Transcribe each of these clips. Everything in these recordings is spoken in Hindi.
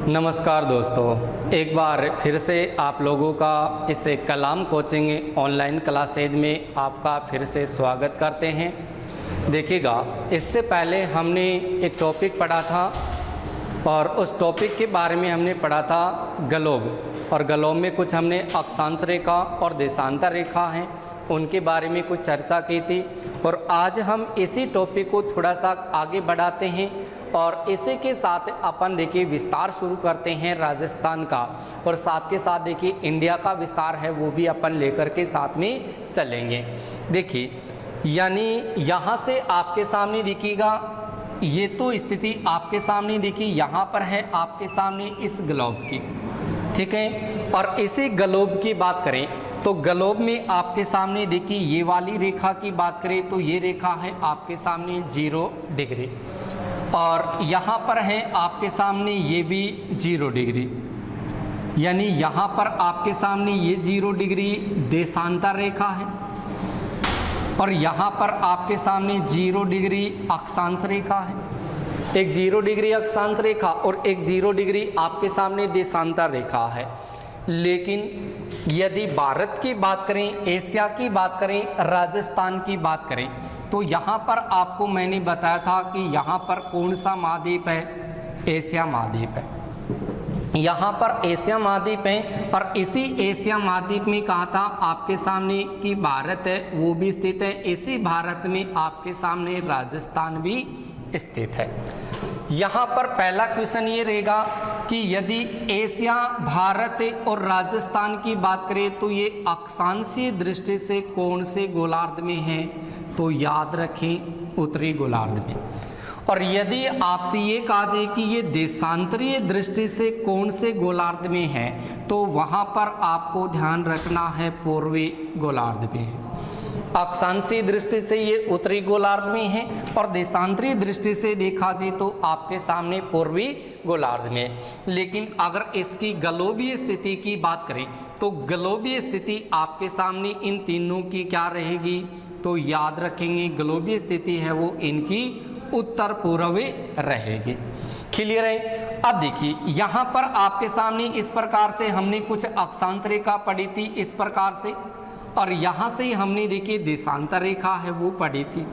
नमस्कार दोस्तों, एक बार फिर से आप लोगों का इस कलाम कोचिंग ऑनलाइन क्लासेज में आपका फिर से स्वागत करते हैं। देखिएगा, इससे पहले हमने एक टॉपिक पढ़ा था और उस टॉपिक के बारे में हमने पढ़ा था ग्लोब, और ग्लोब में कुछ हमने अक्षांश रेखा और देशांतर रेखा हैं उनके बारे में कुछ चर्चा की थी। और आज हम इसी टॉपिक को थोड़ा सा आगे बढ़ाते हैं और इसी के साथ अपन देखिए विस्तार शुरू करते हैं राजस्थान का, और साथ के साथ देखिए इंडिया का विस्तार है वो भी अपन लेकर के साथ में चलेंगे। देखिए, यानी यहाँ से आपके सामने दिखेगा, ये तो स्थिति आपके सामने देखिए यहाँ पर है आपके सामने इस ग्लोब की, ठीक है। और इसी ग्लोब की बात करें तो ग्लोब में आपके सामने देखिए ये वाली रेखा की बात करें तो ये रेखा है आपके सामने 0 डिग्री, और यहाँ पर है आपके सामने ये भी 0 डिग्री, यानी यहाँ पर आपके सामने ये 0 डिग्री देशांतर रेखा है और यहाँ पर आपके सामने 0 डिग्री अक्षांश रेखा है। एक 0 डिग्री अक्षांश रेखा और एक 0 डिग्री आपके सामने देशांतर रेखा है। लेकिन यदि भारत की बात करें, एशिया की बात करें, राजस्थान की बात करें तो यहाँ पर आपको मैंने बताया था कि यहाँ पर कौन सा महाद्वीप है, एशिया महाद्वीप है। यहाँ पर एशिया महाद्वीप है और इसी एशिया महाद्वीप में कहा था आपके सामने कि भारत है वो भी स्थित है। इसी भारत में आपके सामने राजस्थान भी स्थित है। यहाँ पर पहला क्वेश्चन ये रहेगा कि यदि एशिया, भारत और राजस्थान की बात करें तो ये अक्षांशीय दृष्टि से कौन से गोलार्ध में है, तो याद रखें उत्तरी गोलार्ध में। और यदि आपसे ये कहा जाए कि ये देशांतरीय दृष्टि से कौन से गोलार्ध में है तो वहाँ पर आपको ध्यान रखना है पूर्वी गोलार्ध में है। अक्षांशीय दृष्टि से ये उत्तरी गोलार्ध में है और देशांतरीय दृष्टि से देखा जाए तो आपके सामने पूर्वी गोलार्ध में। लेकिन अगर इसकी ग्लोबीय स्थिति की बात करें तो ग्लोबीय स्थिति आपके सामने इन तीनों की क्या रहेगी, तो याद रखेंगे ग्लोबीय स्थिति है वो इनकी उत्तर पूर्वी रहेगी। क्लियर है। अब देखिए यहाँ पर आपके सामने इस प्रकार से हमने कुछ अक्षांश रेखा पढ़ी थी इस प्रकार से, और यहाँ से हमने देखिए देशांतर रेखा है वो पढ़ी थी।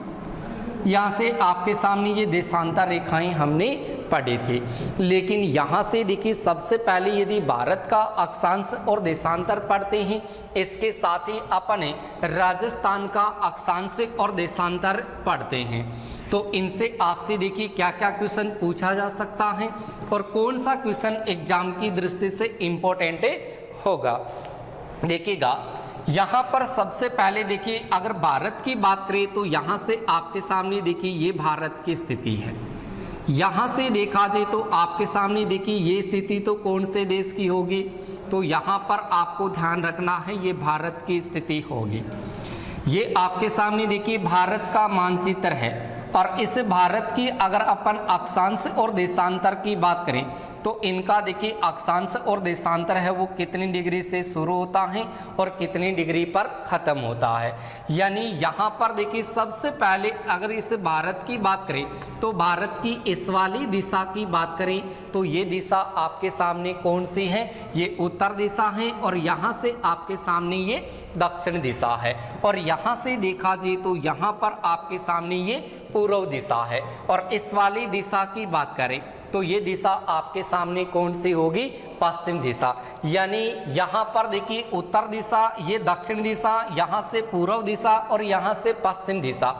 यहाँ से आपके सामने ये देशांतर रेखाएं हमने पढ़ी थी। लेकिन यहाँ से देखिए सबसे पहले यदि भारत का अक्षांश और देशांतर पढ़ते हैं, इसके साथ ही अपन राजस्थान का अक्षांश और देशांतर पढ़ते हैं, तो इनसे आपसे देखिए क्या क्या क्वेश्चन पूछा जा सकता है और कौन सा क्वेश्चन एग्जाम की दृष्टि से इम्पोर्टेंट होगा। देखिएगा, यहाँ पर सबसे पहले देखिए अगर भारत की बात करें तो यहाँ से आपके सामने देखिए ये भारत की स्थिति है। यहाँ से देखा जाए तो आपके सामने देखिए ये स्थिति तो कौन से देश की होगी, तो यहाँ पर आपको ध्यान रखना है ये भारत की स्थिति होगी। ये आपके सामने देखिए भारत का मानचित्र है और इस भारत की अगर अपन अक्षांश और देशांतर की बात करें तो इनका देखिए अक्षांश और देशांतर है वो कितनी डिग्री से शुरू होता है और कितनी डिग्री पर ख़त्म होता है। यानी यहाँ पर देखिए सबसे पहले अगर इस भारत की बात करें तो भारत की इस वाली दिशा की बात करें तो ये दिशा आपके सामने कौन सी है, ये उत्तर दिशा है, और यहाँ से आपके सामने ये दक्षिण दिशा है, और यहाँ से देखा जाए तो यहाँ पर आपके सामने ये पूर्व दिशा है। और इस वाली दिशा की बात करें तो ये दिशा आपके सामने कौन सी होगी, पश्चिम दिशा। यानी यहाँ पर देखिए उत्तर दिशा, ये दक्षिण दिशा, यहाँ से पूर्व दिशा और यहाँ से पश्चिम दिशा।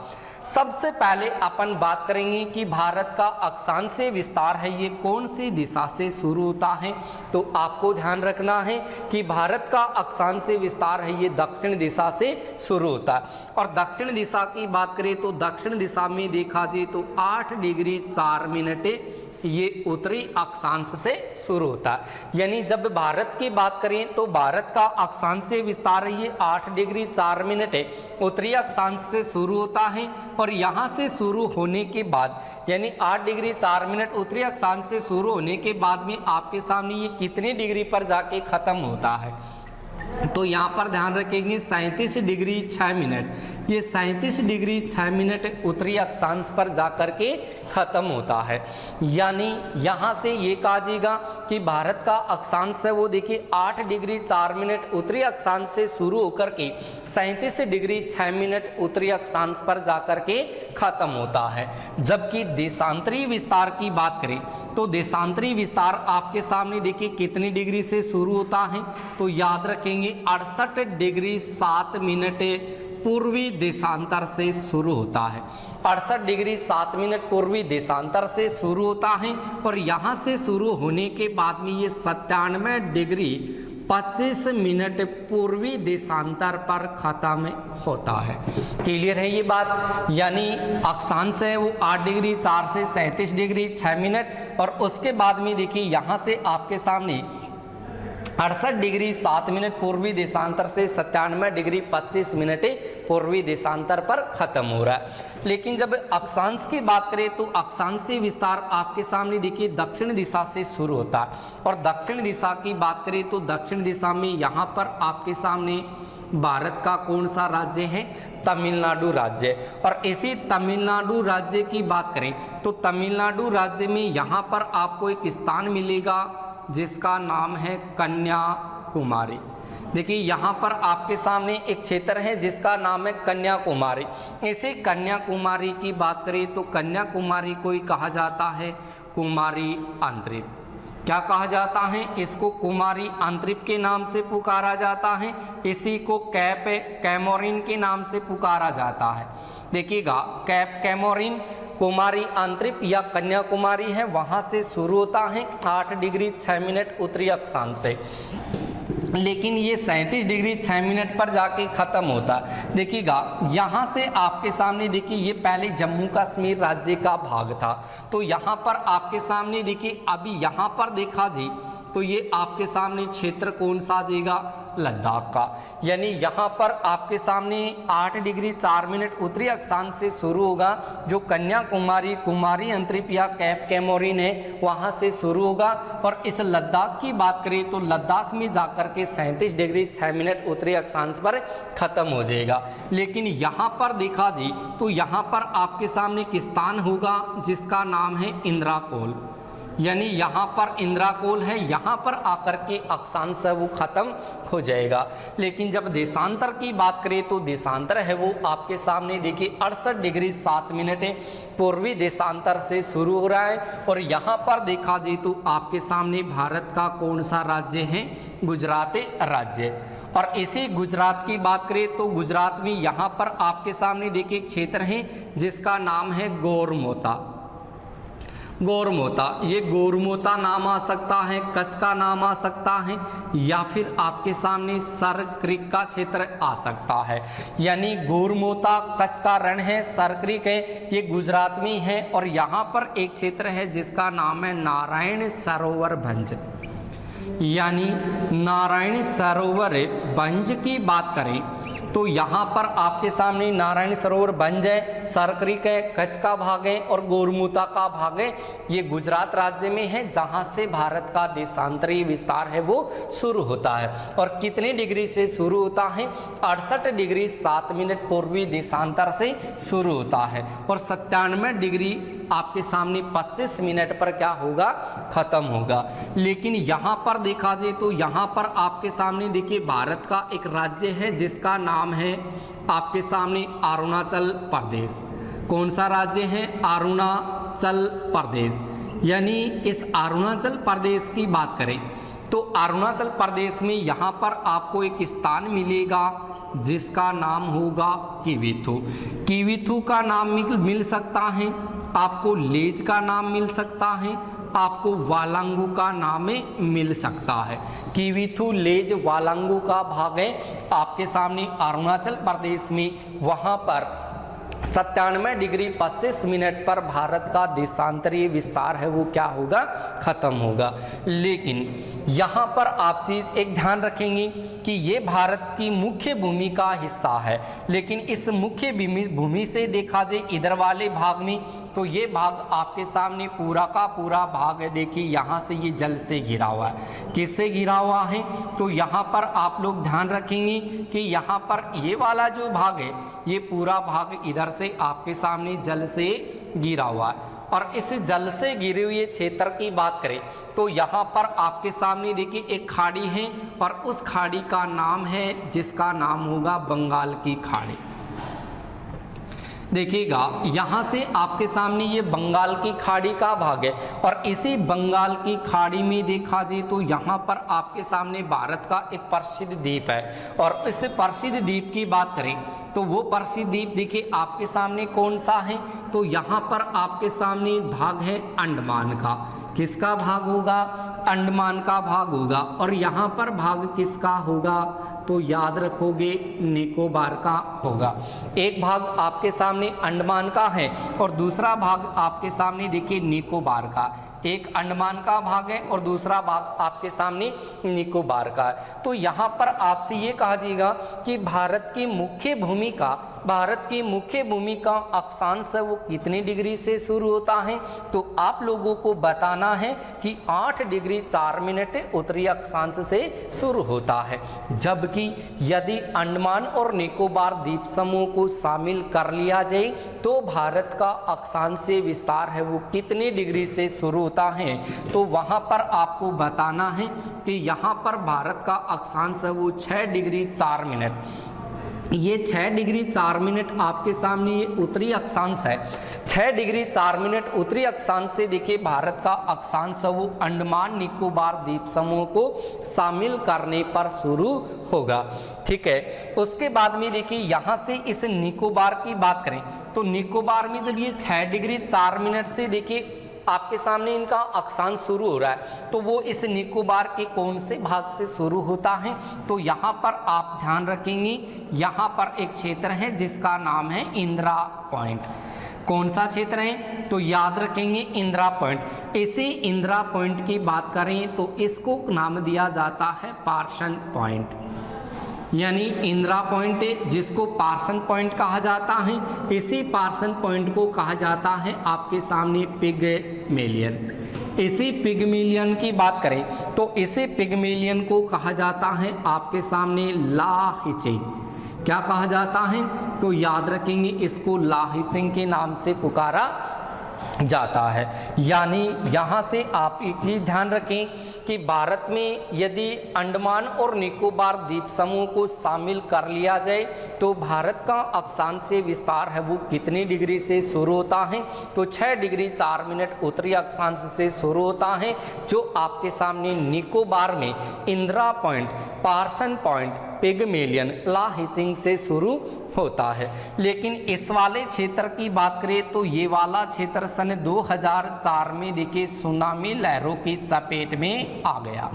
सबसे पहले अपन बात करेंगे कि भारत का अक्षांशीय विस्तार है ये कौन सी दिशा से शुरू होता है, तो आपको ध्यान रखना है कि भारत का अक्षांशीय विस्तार है ये दक्षिण दिशा से शुरू होता है। और दक्षिण दिशा की बात करें तो दक्षिण दिशा में देखा जाए तो 8 डिग्री 4 मिनट ये उत्तरी अक्षांश से शुरू होता है। यानी जब भारत की बात करें तो भारत का अक्षांशीय विस्तार ये 8 डिग्री 4 मिनट उत्तरी अक्षांश से शुरू होता है, और यहाँ से शुरू होने के बाद यानी 8 डिग्री 4 मिनट उत्तरी अक्षांश से शुरू होने के बाद में आपके सामने ये कितने डिग्री पर जाके ख़त्म होता है, तो यहाँ पर ध्यान रखेंगे 37 डिग्री 6 मिनट, ये 37 डिग्री 6 मिनट उत्तरी अक्षांश पर जाकर के खत्म होता है। यानी यहाँ से ये कहा जाएगा कि भारत का अक्षांश है वो देखिए 8 डिग्री 4 मिनट उत्तरी अक्षांश से शुरू होकर के 37 डिग्री 6 मिनट उत्तरी अक्षांश पर जाकर के खत्म होता है। जबकि देशांतरी विस्तार की बात करें तो देशांतरी विस्तार आपके सामने देखिए कितनी डिग्री से शुरू होता है, तो याद रखेंगे 68 डिग्री 7 मिनट पूर्वी देशांतर से शुरू होता है। 68 डिग्री 7 मिनट पूर्वी देशांतर से शुरू होता है और यहाँ से शुरू होने के बाद में ये 97 डिग्री 25 मिनट पूर्वी देशांतर पर खत्म होता है। क्लियर है ये बात? यानी अक्षांश है वो 8 डिग्री 4 से 37 डिग्री 6 मिनट और उसके बाद में देखिए यहाँ से आपके सामने 68 डिग्री 7 मिनट पूर्वी देशांतर से 97 डिग्री 25 मिनट पूर्वी देशांतर पर खत्म हो रहा है। लेकिन जब अक्षांश की बात करें तो अक्षांशीय विस्तार आपके सामने देखिए दक्षिण दिशा से शुरू होता है और दक्षिण दिशा की बात करें तो दक्षिण दिशा में यहाँ पर आपके सामने भारत का कौन सा राज्य है? तमिलनाडु राज्य। और इसी तमिलनाडु राज्य की बात करें तो तमिलनाडु राज्य में यहाँ पर आपको एक स्थान मिलेगा जिसका नाम है कन्याकुमारी। देखिए यहाँ पर आपके सामने एक क्षेत्र है जिसका नाम है कन्याकुमारी। इसी कन्याकुमारी की बात करें तो कन्याकुमारी को ही कहा जाता है कुमारी अंतरिप। क्या कहा जाता है? इसको कुमारी अंतरिप के नाम से पुकारा जाता है। इसी को कैप कैमोरिन के नाम से पुकारा जाता है। देखिएगा कैप कैमोरिन कुमारी अंतरिप या कन्याकुमारी है, वहाँ से शुरू होता है 8 डिग्री 6 मिनट उत्तरी अक्षांश से, लेकिन ये 37 डिग्री 6 मिनट पर जाके खत्म होता है। देखिएगा यहाँ से आपके सामने देखिए ये पहले जम्मू कश्मीर राज्य का भाग था, तो यहाँ पर आपके सामने देखिए अभी यहाँ पर देखा जी तो ये आपके सामने क्षेत्र कौन सा आ जाएगा? लद्दाख का। यानी यहाँ पर आपके सामने 8 डिग्री 4 मिनट उत्तरी अक्षांश से शुरू होगा, जो कन्याकुमारी कुमारी अंतरिप या कैप कैमोरिन है वहाँ से शुरू होगा और इस लद्दाख की बात करें तो लद्दाख में जाकर के 37 डिग्री 6 मिनट उत्तरी अक्षांश पर खत्म हो जाएगा। लेकिन यहाँ पर देखा जी तो यहाँ पर आपके सामने एक स्थान होगा जिसका नाम है इंद्राकोल। यानी यहाँ पर इंद्राकोल है, यहाँ पर आकर के अक्षांश है वो खत्म हो जाएगा। लेकिन जब देशांतर की बात करें तो देशांतर है वो आपके सामने देखिए 68 डिग्री 7 मिनट पूर्वी देशांतर से शुरू हो रहा है और यहाँ पर देखा जाए तो आपके सामने भारत का कौन सा राज्य है? गुजरात राज्य। और इसी गुजरात की बात करें तो गुजरात में यहाँ पर आपके सामने देखिए क्षेत्र है जिसका नाम है गोरमोता। गोरमोता, ये गोरमोता नाम आ सकता है, कच्छ का नाम आ सकता है या फिर आपके सामने सर क्रीक का क्षेत्र आ सकता है। यानी गोरमोता कच्छ का रण है, सर क्रीक है ये गुजरात में है और यहाँ पर एक क्षेत्र है जिसका नाम है नारायण सरोवर भंज। यानी नारायण सरोवर भंज की बात करें तो यहाँ पर आपके सामने नारायण सरोवर भंज है, सर क्रीक है, कच्छ का भाग है और गोरमुता का भाग है। ये गुजरात राज्य में है जहाँ से भारत का देशांतरीय विस्तार है वो शुरू होता है। और कितने डिग्री से शुरू होता है? 68 डिग्री 7 मिनट पूर्वी देशांतर से शुरू होता है और 97 डिग्री आपके सामने 25 मिनट पर क्या होगा? खत्म होगा। लेकिन यहाँ पर देखा जाए तो यहाँ पर आपके सामने देखिए भारत का एक राज्य है जिसका नाम है आपके सामने अरुणाचल प्रदेश। कौन सा राज्य है? अरुणाचल प्रदेश। यानी इस अरुणाचल प्रदेश की बात करें तो अरुणाचल प्रदेश में यहाँ पर आपको एक स्थान मिलेगा जिसका नाम होगा किविथु। किविथु का नाम मिल सकता है, आपको लेज का नाम मिल सकता है, आपको वालांगू का नाम मिल सकता है। किविथु लेज वालांगू का भाग है आपके सामने अरुणाचल प्रदेश में, वहाँ पर 97 डिग्री 25 मिनट पर भारत का देशांतरीय विस्तार है वो क्या होगा, खत्म होगा। लेकिन यहाँ पर आप चीज़ एक ध्यान रखेंगे कि ये भारत की मुख्य भूमि का हिस्सा है, लेकिन इस मुख्य भूमि से देखा जाए इधर वाले भाग में, तो ये भाग आपके सामने पूरा का पूरा भाग है। देखिए यहाँ से ये जल से घिरा हुआ है। किससे घिरा हुआ है? तो यहाँ पर आप लोग ध्यान रखेंगे कि यहाँ पर ये वाला जो भाग है, ये पूरा भाग इधर से आपके सामने जल से घिरा हुआ है। और इस जल से घिरे हुए क्षेत्र की बात करें तो यहाँ पर आपके सामने देखिए एक खाड़ी है, और उस खाड़ी का नाम है, जिसका नाम होगा बंगाल की खाड़ी। देखिएगा यहाँ से आपके सामने ये बंगाल की खाड़ी का भाग है, और इसी बंगाल की खाड़ी में देखा जाए तो यहाँ पर आपके सामने भारत का एक प्रसिद्ध द्वीप है। और इस प्रसिद्ध द्वीप की बात करें तो वो प्रसिद्ध द्वीप देखिए आपके सामने कौन सा है, तो यहाँ पर आपके सामने भाग है अंडमान का। किसका भाग होगा? अंडमान का भाग होगा। और यहाँ पर भाग किसका होगा? तो याद रखोगे निकोबार का होगा। एक भाग आपके सामने अंडमान का है और दूसरा भाग आपके सामने देखिए निकोबार का। एक अंडमान का भाग है और दूसरा भाग आपके सामने निकोबार का है। तो यहाँ पर आपसे ये कहा जाएगा कि भारत की मुख्य भूमि का अक्षांश है वो कितने डिग्री से शुरू होता है? तो आप लोगों को बताना है कि 8 डिग्री 4 मिनट उत्तरी अक्षांश से शुरू होता है। जबकि यदि अंडमान और निकोबार द्वीप समूह को शामिल कर लिया जाए तो भारत का अक्षांशीय विस्तार है वो कितने डिग्री से शुरू होता है? तो वहाँ पर आपको बताना है कि यहाँ पर भारत का अक्षांश है वो 6 डिग्री 4 मिनट। ये 6 डिग्री 4 मिनट आपके सामने ये उत्तरी अक्षांश है। 6 डिग्री 4 मिनट उत्तरी अक्षांश से देखिए भारत का अक्षांश वो अंडमान निकोबार द्वीप समूह को शामिल करने पर शुरू होगा। ठीक है, उसके बाद में देखिए यहाँ से इस निकोबार की बात करें तो निकोबार में जब ये 6 डिग्री 4 मिनट से देखिए आपके सामने इनका अक्षांश शुरू हो रहा है, तो वो इस निकोबार के कौन से भाग से शुरू होता है? तो यहाँ पर आप ध्यान रखेंगे, यहाँ पर एक क्षेत्र है जिसका नाम है इंदिरा पॉइंट। कौन सा क्षेत्र है? तो याद रखेंगे इंदिरा पॉइंट। इसी इंदिरा पॉइंट की बात करें तो इसको नाम दिया जाता है पार्सन पॉइंट, यानी इंदिरा पॉइंट जिसको पार्सन पॉइंट कहा जाता है। इसी पार्सन पॉइंट को कहा जाता है आपके सामने पिगमेलियन। इसी पिगमेलियन की बात करें तो इसी पिगमेलियन को कहा जाता है आपके सामने लाहिचिंग। क्या कहा जाता है? तो याद रखेंगे इसको लाहिचिंग के नाम से पुकारा जाता है। यानी यहाँ से आप एक चीज ध्यान रखें कि भारत में यदि अंडमान और निकोबार द्वीप समूह को शामिल कर लिया जाए तो भारत का अक्षांशीय विस्तार है वो कितनी डिग्री से शुरू होता है? तो 6 डिग्री 4 मिनट उत्तरी अक्षांश से शुरू होता है, जो आपके सामने निकोबार में Indira Point, Parsons Point, Pygmalion, लाहिचिंग से शुरू होता है। लेकिन इस वाले क्षेत्र की बात करें तो ये वाला क्षेत्र सन 2004 में देखिए सुनामी लहरों की चपेट में आ गया।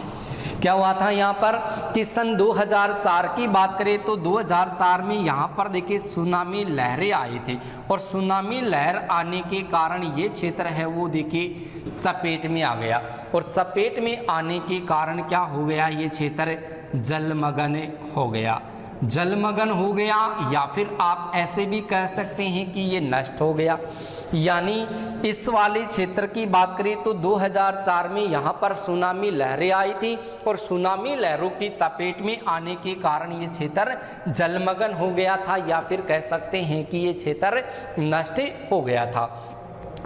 क्या हुआ था यहाँ पर कि सन 2004 की बात करें तो 2004 में यहाँ पर देखिए सुनामी लहरें आई थी, और सुनामी लहर आने के कारण ये क्षेत्र है वो देखिए चपेट में आ गया। और चपेट में आने के कारण क्या हो गया? ये क्षेत्र जलमग्न हो गया। जलमग्न हो गया, या फिर आप ऐसे भी कह सकते हैं कि ये नष्ट हो गया। यानी इस वाले क्षेत्र की बात करें तो 2004 में यहाँ पर सुनामी लहरें आई थी, और सुनामी लहरों की चपेट में आने के कारण ये क्षेत्र जलमग्न हो गया था, या फिर कह सकते हैं कि ये क्षेत्र नष्ट हो गया था।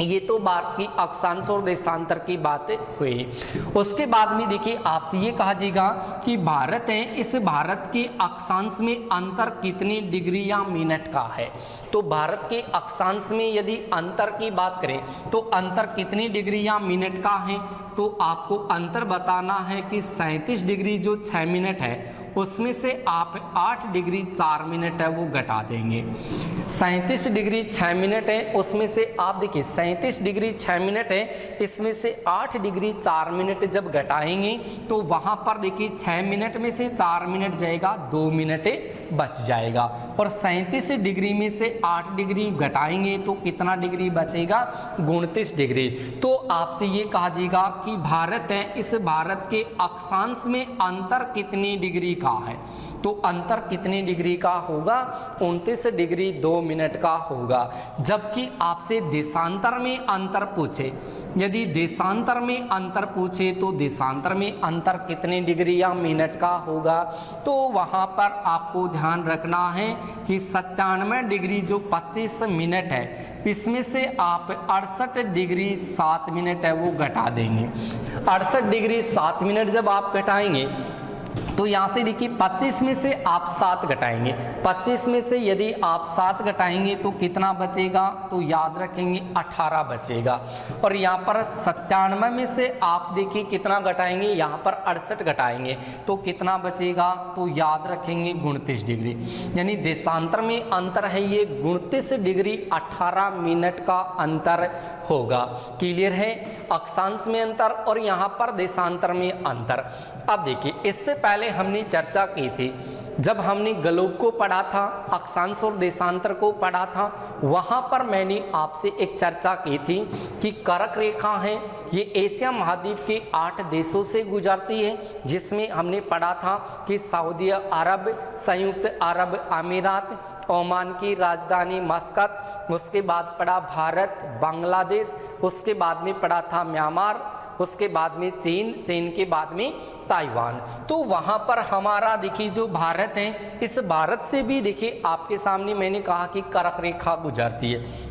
ये तो भारत की अक्षांश और देशांतर की बातें हुई। उसके बाद में देखिए आपसे ये कहा जाएगा कि भारत है, इस भारत के अक्षांश में अंतर कितनी डिग्री या मिनट का है? तो भारत के अक्षांश में यदि अंतर की बात करें तो अंतर कितनी डिग्री या मिनट का है? तो आपको अंतर बताना है कि 37 डिग्री जो 6 मिनट है उसमें से आप 8 डिग्री 4 मिनट है वो घटा देंगे। 37 डिग्री 6 मिनट है उसमें से आप देखिए 37 डिग्री 6 मिनट है, इसमें से 8 डिग्री 4 मिनट जब घटाएंगे तो वहाँ पर देखिए 6 मिनट में से 4 मिनट जाएगा, 2 मिनट बच जाएगा। और 37 डिग्री में से 8 डिग्री घटाएंगे तो कितना डिग्री बचेगा? 29 डिग्री। तो आपसे ये कहा जाएगा कि भारत है, इस भारत के अक्षांश में अंतर कितनी डिग्री का है? तो अंतर कितने डिग्री का होगा? 29 डिग्री 2 मिनट का होगा। जबकि आपसे देशांतर में अंतर पूछे, यदि देशांतर में अंतर पूछे तो देशांतर में अंतर कितने डिग्री या मिनट का होगा? तो वहाँ पर आपको ध्यान रखना है कि 97 डिग्री जो 25 मिनट है इसमें से आप 68 डिग्री 7 मिनट है वो घटा देंगे। 68 डिग्री 7 मिनट जब आप घटाएंगे तो यहाँ से देखिए 25 में से आप 7 घटाएंगे, 25 में से यदि आप 7 घटाएंगे तो कितना बचेगा? तो याद रखेंगे 18 बचेगा। और यहाँ पर 97 में से आप देखिए कितना घटाएंगे? यहाँ पर 68 घटाएंगे तो कितना बचेगा? तो याद रखेंगे 29 डिग्री। यानी देशांतर में अंतर है ये 29 डिग्री 18 मिनट का अंतर होगा। क्लियर है? अक्षांश में अंतर और यहाँ पर देशांतर में अंतर। अब देखिए इससे पहले हमने चर्चा की थी, जब हमने ग्लोब को पढ़ा था, अक्षांश और देशांतर को पढ़ा था, वहाँ पर मैंने आपसे एक चर्चा की थी कि कर्क रेखा है ये एशिया महाद्वीप के 8 देशों से गुजरती है, जिसमें हमने पढ़ा था कि सऊदी अरब, संयुक्त अरब अमीरात, ओमान की राजधानी मस्कत, उसके बाद पढ़ा भारत, बांग्लादेश, उसके बाद में पढ़ा था म्यांमार, उसके बाद में चीन, चीन के बाद में ताइवान। तो वहाँ पर हमारा देखिए जो भारत है, इस भारत से भी देखिए आपके सामने मैंने कहा कि कर्क रेखा गुजरती है।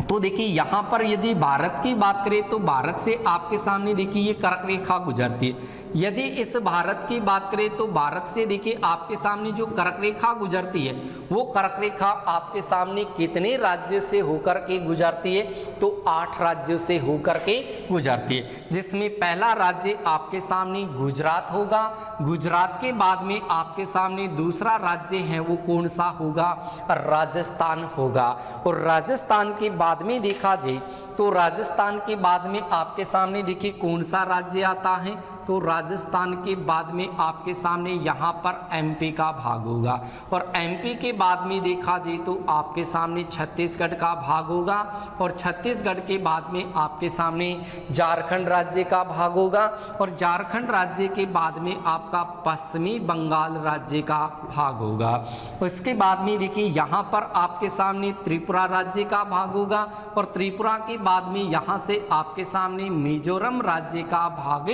तो देखिए यहाँ पर यदि भारत की बात करें तो भारत से आपके सामने देखिए ये कर्क रेखा गुजरती है। यदि इस भारत की बात करें तो भारत से देखिए आपके सामने जो कर्क रेखा गुजरती है वो कर्क रेखा आपके सामने कितने राज्यों से होकर के गुजरती है? तो 8 राज्यों से होकर के गुजरती है, जिसमें पहला राज्य आपके सामने गुजरात होगा। गुजरात के बाद में आपके सामने दूसरा राज्य है वो कौन सा होगा? राजस्थान होगा। और राजस्थान के बाद में देखा जाए तो राजस्थान के बाद में आपके सामने देखिए कौन सा राज्य आता है? तो राजस्थान के बाद में आपके सामने यहाँ पर एमपी का भाग होगा। और एमपी के बाद में देखा जाए तो आपके सामने छत्तीसगढ़ का भाग होगा। और छत्तीसगढ़ के बाद में आपके सामने झारखंड राज्य का भाग होगा। और झारखंड राज्य के बाद में आपका पश्चिमी बंगाल राज्य का भाग होगा। उसके बाद में देखिए यहाँ पर आपके सामने त्रिपुरा राज्य का भाग होगा। और त्रिपुरा के बाद में यहाँ से आपके सामने मिजोरम राज्य का भाग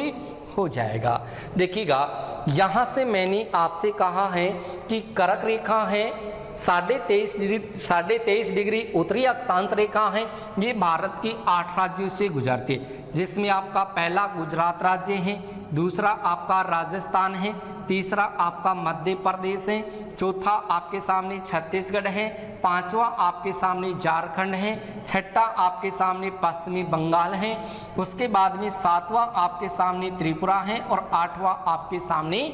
हो जाएगा। देखिएगा यहाँ से मैंने आपसे कहा है कि कर्क रेखा है 23.5 डिग्री उत्तरी अक्षांश रेखा है, ये भारत की 8 राज्यों से गुजरती है, जिसमें आपका पहला गुजरात राज्य है, दूसरा आपका राजस्थान है, तीसरा आपका मध्य प्रदेश है, चौथा आपके सामने छत्तीसगढ़ है, पांचवा आपके सामने झारखंड है, छठा आपके सामने पश्चिमी बंगाल है, उसके बाद में सातवां आपके सामने त्रिपुरा है और आठवां आपके सामने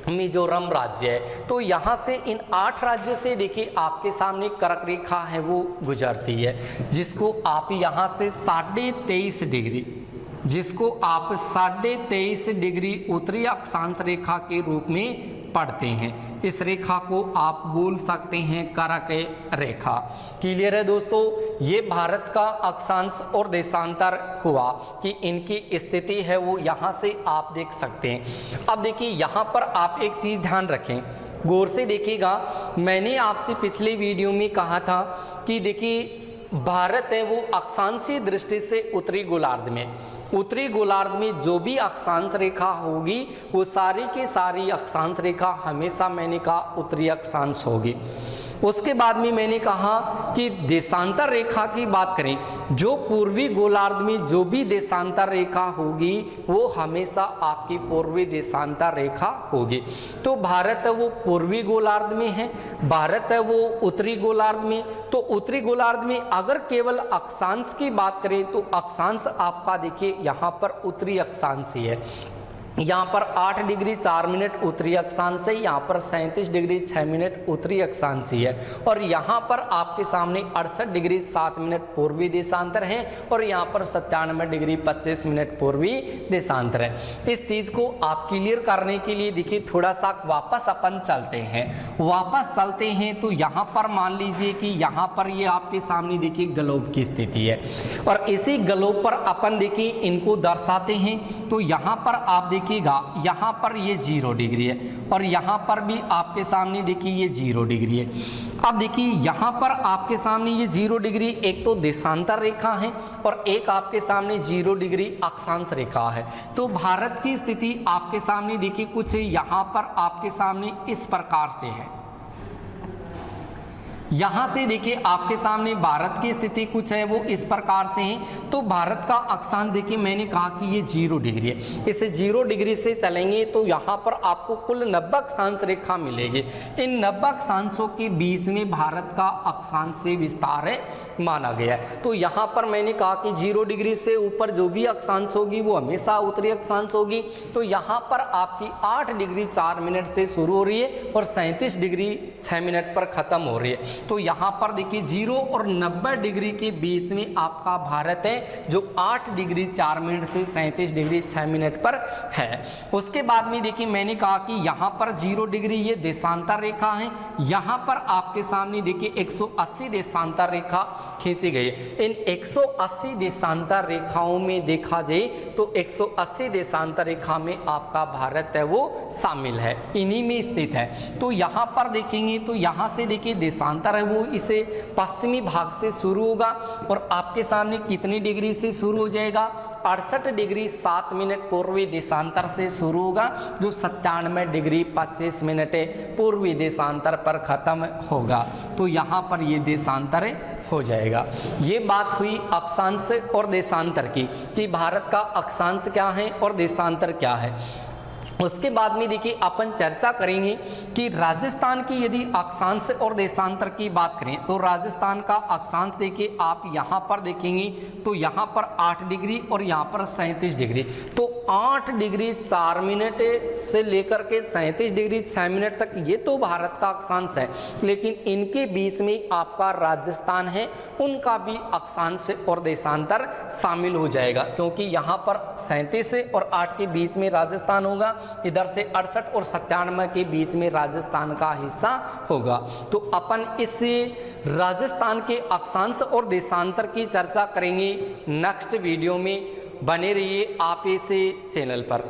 मिजोरम राज्य है। तो यहाँ से इन 8 राज्यों से देखिए आपके सामने कर्क रेखा है वो गुजरती है, जिसको आप यहाँ से 23.5 डिग्री, जिसको आप 23.5 डिग्री उत्तरी अक्षांश रेखा के रूप में पढ़ते हैं। इस रेखा को आप बोल सकते हैं कर्क रेखा। क्लियर है दोस्तों? ये भारत का अक्षांश और देशांतर हुआ कि इनकी स्थिति है वो यहाँ से आप देख सकते हैं। अब देखिए यहाँ पर आप एक चीज़ ध्यान रखें, गौर से देखिएगा। मैंने आपसे पिछले वीडियो में कहा था कि देखिए भारत है वो अक्षांशीय दृष्टि से उत्तरी गोलार्ध में, उत्तरी गोलार्ध में जो भी अक्षांश रेखा होगी वो सारी की सारी अक्षांश रेखा हमेशा मैंने कहा उत्तरी अक्षांश होगी। उसके बाद में मैंने कहा कि देशांतर रेखा की बात करें, जो पूर्वी गोलार्ध में जो भी देशांतर रेखा होगी वो हमेशा आपकी पूर्वी देशांतर रेखा होगी। तो भारत है वो पूर्वी गोलार्ध में है, भारत है वो उत्तरी गोलार्ध में। तो उत्तरी गोलार्ध में अगर केवल अक्षांश की बात करें तो अक्षांश आपका देखिए यहाँ पर उत्तरी अक्षांश ही है। यहाँ पर 8 डिग्री 4 मिनट उत्तरी अक्षांश है, यहाँ पर 37 डिग्री 6 मिनट उत्तरी अक्षांश है, और यहाँ पर आपके सामने 68 डिग्री 7 मिनट पूर्वी देशांतर है, और यहाँ पर 97 डिग्री 25 मिनट पूर्वी देशांतर है। इस चीज़ को आप क्लियर करने के लिए देखिए थोड़ा सा वापस अपन चलते हैं, वापस चलते हैं तो यहाँ पर मान लीजिए कि यहाँ पर ये आपके सामने देखिए ग्लोब की स्थिति है, और इसी ग्लोब पर अपन देखिए इनको दर्शाते हैं। तो यहाँ पर आप देखिएगा यहाँ पर ये 0 डिग्री है, और यहाँ पर भी आपके सामने देखिए ये 0 डिग्री है। अब देखिए यहाँ पर आपके सामने ये 0 डिग्री एक तो देशांतर रेखा है, और एक आपके सामने 0 डिग्री अक्षांश रेखा है। तो भारत की स्थिति आपके सामने देखिए कुछ यहाँ पर आपके सामने इस प्रकार से है। यहाँ से देखिए आपके सामने भारत की स्थिति कुछ है वो इस प्रकार से है। तो भारत का अक्षांश देखिए मैंने कहा कि ये 0 डिग्री है, इसे 0 डिग्री से चलेंगे तो यहाँ पर आपको कुल 90 अक्षांश रेखा मिलेगी। इन 90 अक्षांशों के बीच में भारत का अक्षांश से विस्तार है माना गया है। तो यहाँ पर मैंने कहा कि 0 डिग्री से ऊपर जो भी अक्षांश होगी वो हमेशा उत्तरी अक्षांश होगी। तो यहाँ पर आपकी 8 डिग्री 4 मिनट से शुरू हो रही है और 37 डिग्री 6 मिनट पर खत्म हो रही है। तो यहाँ पर देखिए 0 और 90 डिग्री के बीच में आपका भारत है, जो 8 डिग्री 4 मिनट से 37 डिग्री 6 मिनट पर है। उसके बाद में देखिए मैंने कहा कि यहाँ पर 0 डिग्री ये देशांतर रेखा है, यहाँ पर आपके सामने देखिए 180 देशांतर रेखा खींची गई। इन 180 देशांतर रेखाओं में देखा जाए तो 180 देशांतर रेखा में आपका भारत है वो शामिल है, इन्हीं में स्थित है। तो यहाँ पर देखेंगे तो यहाँ से देखिए देशांतर है वो इसे पश्चिमी भाग से शुरू होगा, और आपके सामने कितनी डिग्री से शुरू हो जाएगा, 68 डिग्री 7 मिनट पूर्वी देशांतर से शुरू होगा, जो 97 डिग्री 25 मिनट पूर्वी देशांतर पर खत्म होगा। तो यहाँ पर ये देशांतर हो जाएगा। ये बात हुई अक्षांश और देशांतर की कि भारत का अक्षांश क्या है और देशांतर क्या है। उसके बाद में देखिए अपन चर्चा करेंगे कि राजस्थान की यदि अक्षांश और देशांतर की बात करें तो राजस्थान का अक्षांश देखिए आप यहाँ पर देखेंगे तो यहाँ पर 8 डिग्री और यहाँ पर 37 डिग्री। तो 8 डिग्री 4 मिनट से लेकर के 37 डिग्री 6 मिनट तक ये तो भारत का अक्षांश है, लेकिन इनके बीच में आपका राजस्थान है, उनका भी अक्षांश और देशांतर शामिल हो जाएगा, क्योंकि यहाँ पर 37 और 8 के बीच में राजस्थान होगा, इधर से 68 और 97 के बीच में राजस्थान का हिस्सा होगा। तो अपन इस राजस्थान के अक्षांश और देशांतर की चर्चा करेंगे नेक्स्ट वीडियो में। बने रहिए आप इस चैनल पर।